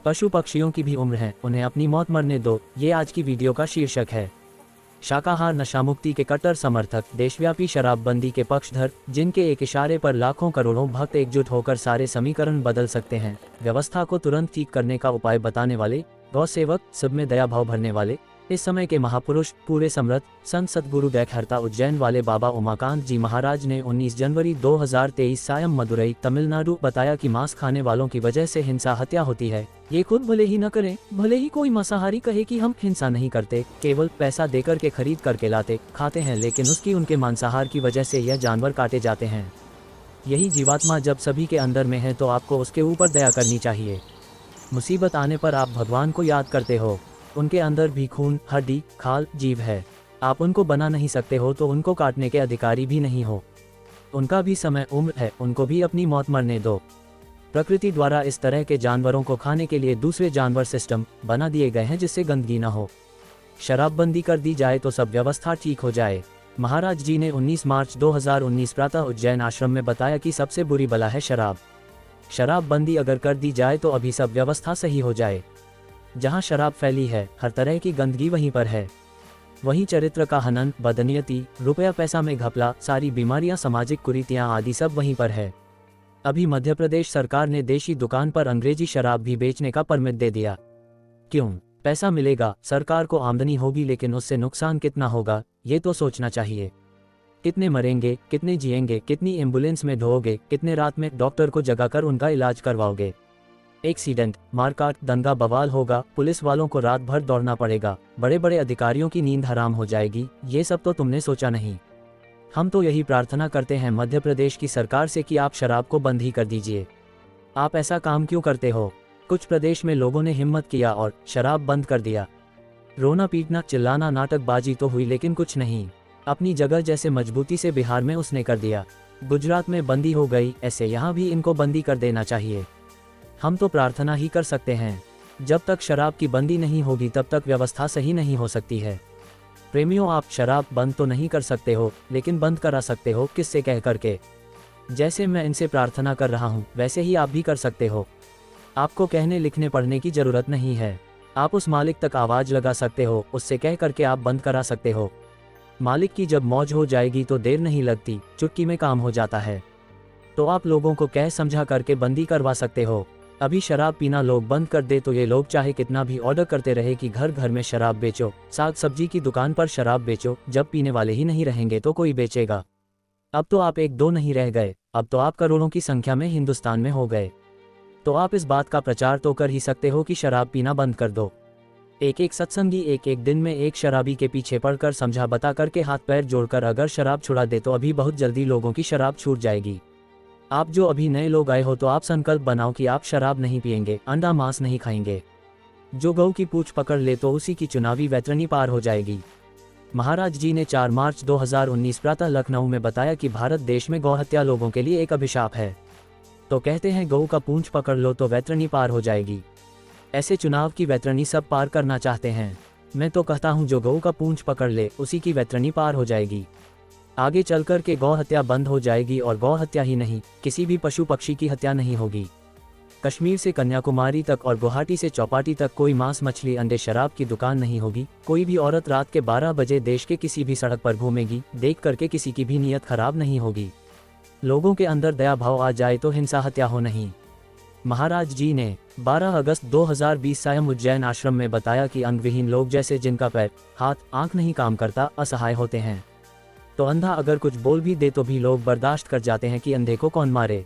पशु पक्षियों की भी उम्र है, उन्हें अपनी मौत मरने दो, ये आज की वीडियो का शीर्षक है। शाकाहार नशामुक्ति के कट्टर समर्थक, देशव्यापी शराबबंदी के पक्षधर, जिनके एक इशारे पर लाखों करोड़ों भक्त एकजुट होकर सारे समीकरण बदल सकते हैं, व्यवस्था को तुरंत ठीक करने का उपाय बताने वाले, गौ सेवक, सब में दया भाव भरने वाले, इस समय के महापुरुष, पूरे समर्थ संत सद्गुरु दैखहर्ता उज्जैन वाले बाबा उमाकांत जी महाराज ने 19 जनवरी 2023 सायं मदुरई, तमिलनाडु बताया कि मांस खाने वालों की वजह से हिंसा हत्या होती है। ये खुद भले ही न करें, भले ही कोई मांसाहारी कहे कि हम हिंसा नहीं करते, केवल पैसा देकर के खरीद करके लाते खाते हैं, लेकिन उसकी उनके मांसाहार की वजह से यह जानवर काटे जाते हैं। यही जीवात्मा जब सभी के अंदर में है तो आपको उसके ऊपर दया करनी चाहिए। मुसीबत आने पर आप भगवान को याद करते हो, उनके अंदर भी खून, हड्डी, खाल, जीव है। आप उनको बना नहीं सकते हो तो उनको काटने के अधिकारी भी नहीं हो। उनका भी समय उम्र है, उनको भी अपनी मौत मरने दो। प्रकृति द्वारा इस तरह के जानवरों को खाने के लिए दूसरे जानवर सिस्टम बना दिए गए हैं जिससे गंदगी न हो। शराबबंदी कर दी जाए तो सब व्यवस्था ठीक हो जाए। महाराज जी ने 19 मार्च 2019 प्रातः उज्जैन आश्रम में बताया कि सबसे बुरी बला है शराब। शराबबंदी अगर कर दी जाए तो अभी सब व्यवस्था सही हो जाए। जहां शराब फैली है, हर तरह की गंदगी वहीं पर है। वहीं चरित्र का हनन, बदनीयती, रुपया पैसा में घपला, सारी बीमारियां, सामाजिक कुरीतियां आदि सब वहीं पर है। अभी मध्य प्रदेश सरकार ने देशी दुकान पर अंग्रेजी शराब भी बेचने का परमिट दे दिया। क्यों? पैसा मिलेगा, सरकार को आमदनी होगी, लेकिन उससे नुकसान कितना होगा ये तो सोचना चाहिए। कितने मरेंगे, कितने जिएंगे, कितनी एम्बुलेंस में ढोओगे, कितने रात में डॉक्टर को जगाकर उनका इलाज करवाओगे। एक्सीडेंट, मारकाट, दंगा बवाल होगा, पुलिस वालों को रात भर दौड़ना पड़ेगा, बड़े बड़े अधिकारियों की नींद हराम हो जाएगी। ये सब तो तुमने सोचा नहीं। हम तो यही प्रार्थना करते हैं मध्य प्रदेश की सरकार से कि आप शराब को बंद ही कर दीजिए। आप ऐसा काम क्यों करते हो? कुछ प्रदेश में लोगों ने हिम्मत किया और शराब बंद कर दिया। रोना पीटना, चिल्लाना, नाटकबाजी तो हुई, लेकिन कुछ नहीं। अपनी जगह जैसे मजबूती से बिहार में उसने कर दिया। गुजरात में बंदी हो गई, ऐसे यहाँ भी इनको बंदी कर देना चाहिए। हम तो प्रार्थना ही कर सकते हैं। जब तक शराब की बंदी नहीं होगी तब तक व्यवस्था सही नहीं हो सकती है। प्रेमियों, आप शराब बंद तो नहीं कर सकते हो, लेकिन बंद करा सकते हो। किससे कह करके? जैसे मैं इनसे प्रार्थना कर रहा हूँ वैसे ही आप भी कर सकते हो। आपको कहने लिखने पढ़ने की जरूरत नहीं है। आप उस मालिक तक आवाज लगा सकते हो, उससे कह करके आप बंद करा सकते हो। मालिक की जब मौज हो जाएगी तो देर नहीं लगती, चुटकी में काम हो जाता है। तो आप लोगों को कह समझा करके बंदी करवा सकते हो। अभी शराब पीना लोग बंद कर दे तो ये लोग चाहे कितना भी ऑर्डर करते रहे कि घर घर में शराब बेचो, साग सब्जी की दुकान पर शराब बेचो, जब पीने वाले ही नहीं रहेंगे तो कोई बेचेगा। अब तो आप एक दो नहीं रह गए, अब तो आप करोड़ों की संख्या में हिंदुस्तान में हो गए। तो आप इस बात का प्रचार तो कर ही सकते हो कि शराब पीना बंद कर दो। एक एक सत्संगी एक एक दिन में एक शराबी के पीछे पड़कर समझा बता करके हाथ पैर जोड़कर अगर शराब छुड़ा दे तो अभी बहुत जल्दी लोगों की शराब छूट जाएगी। आप जो अभी नए लोग आए हो तो आप संकल्प बनाओ कि आप शराब नहीं पिएंगे, अंडा मांस नहीं खाएंगे। जो गऊ की पूंछ पकड़ ले तो उसी की चुनावी वैतरणी पार हो जाएगी। महाराज जी ने 4 मार्च 2019 प्रातः लखनऊ में बताया कि भारत देश में गौ हत्या लोगों के लिए एक अभिशाप है। तो कहते हैं गऊ का पूंछ पकड़ लो तो वैतरणी पार हो जाएगी। ऐसे चुनाव की वैतरणी सब पार करना चाहते हैं। मैं तो कहता हूँ जो गऊ का पूंछ पकड़ ले उसी की वैतरणी पार हो जाएगी। आगे चलकर के गौ हत्या बंद हो जाएगी और गौ हत्या ही नहीं, किसी भी पशु पक्षी की हत्या नहीं होगी। कश्मीर से कन्याकुमारी तक और गुवाहाटी से चौपाटी तक कोई मांस, मछली, अंडे, शराब की दुकान नहीं होगी। कोई भी औरत रात के 12 बजे देश के किसी भी सड़क पर घूमेगी, देख करके किसी की भी नीयत खराब नहीं होगी। लोगों के अंदर दया भाव आ जाए तो हिंसा हत्या हो नहीं। महाराज जी ने 12 अगस्त 2020 सायं उज्जैन आश्रम में बताया कि अंगविहीन लोग जैसे जिनका पैर, हाथ, आंख नहीं काम करता, असहाय होते हैं। तो अंधा अगर कुछ बोल भी दे तो भी लोग बर्दाश्त कर जाते हैं कि अंधे को कौन मारे।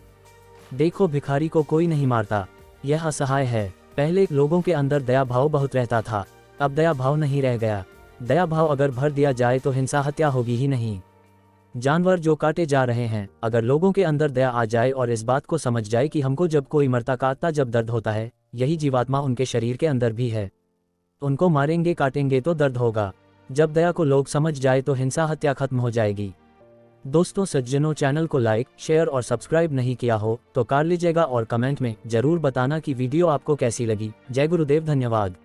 देखो, भिखारी को कोई नहीं मारता, यह असहाय है। पहले लोगों के अंदर दया भाव बहुत रहता था, अब दया भाव नहीं रह गया। दया भाव अगर भर दिया जाए तो हिंसा हत्या होगी ही नहीं। जानवर जो काटे जा रहे हैं, अगर लोगों के अंदर दया आ जाए और इस बात को समझ जाए कि हमको जब कोई मरता काटता जब दर्द होता है, यही जीवात्मा उनके शरीर के अंदर भी है। उनको मारेंगे काटेंगे तो दर्द होगा। जब दया को लोग समझ जाए तो हिंसा हत्या खत्म हो जाएगी। दोस्तों सज्जनों, चैनल को लाइक, शेयर और सब्सक्राइब नहीं किया हो तो कर लीजिएगा और कमेंट में जरूर बताना कि वीडियो आपको कैसी लगी। जय गुरुदेव, धन्यवाद।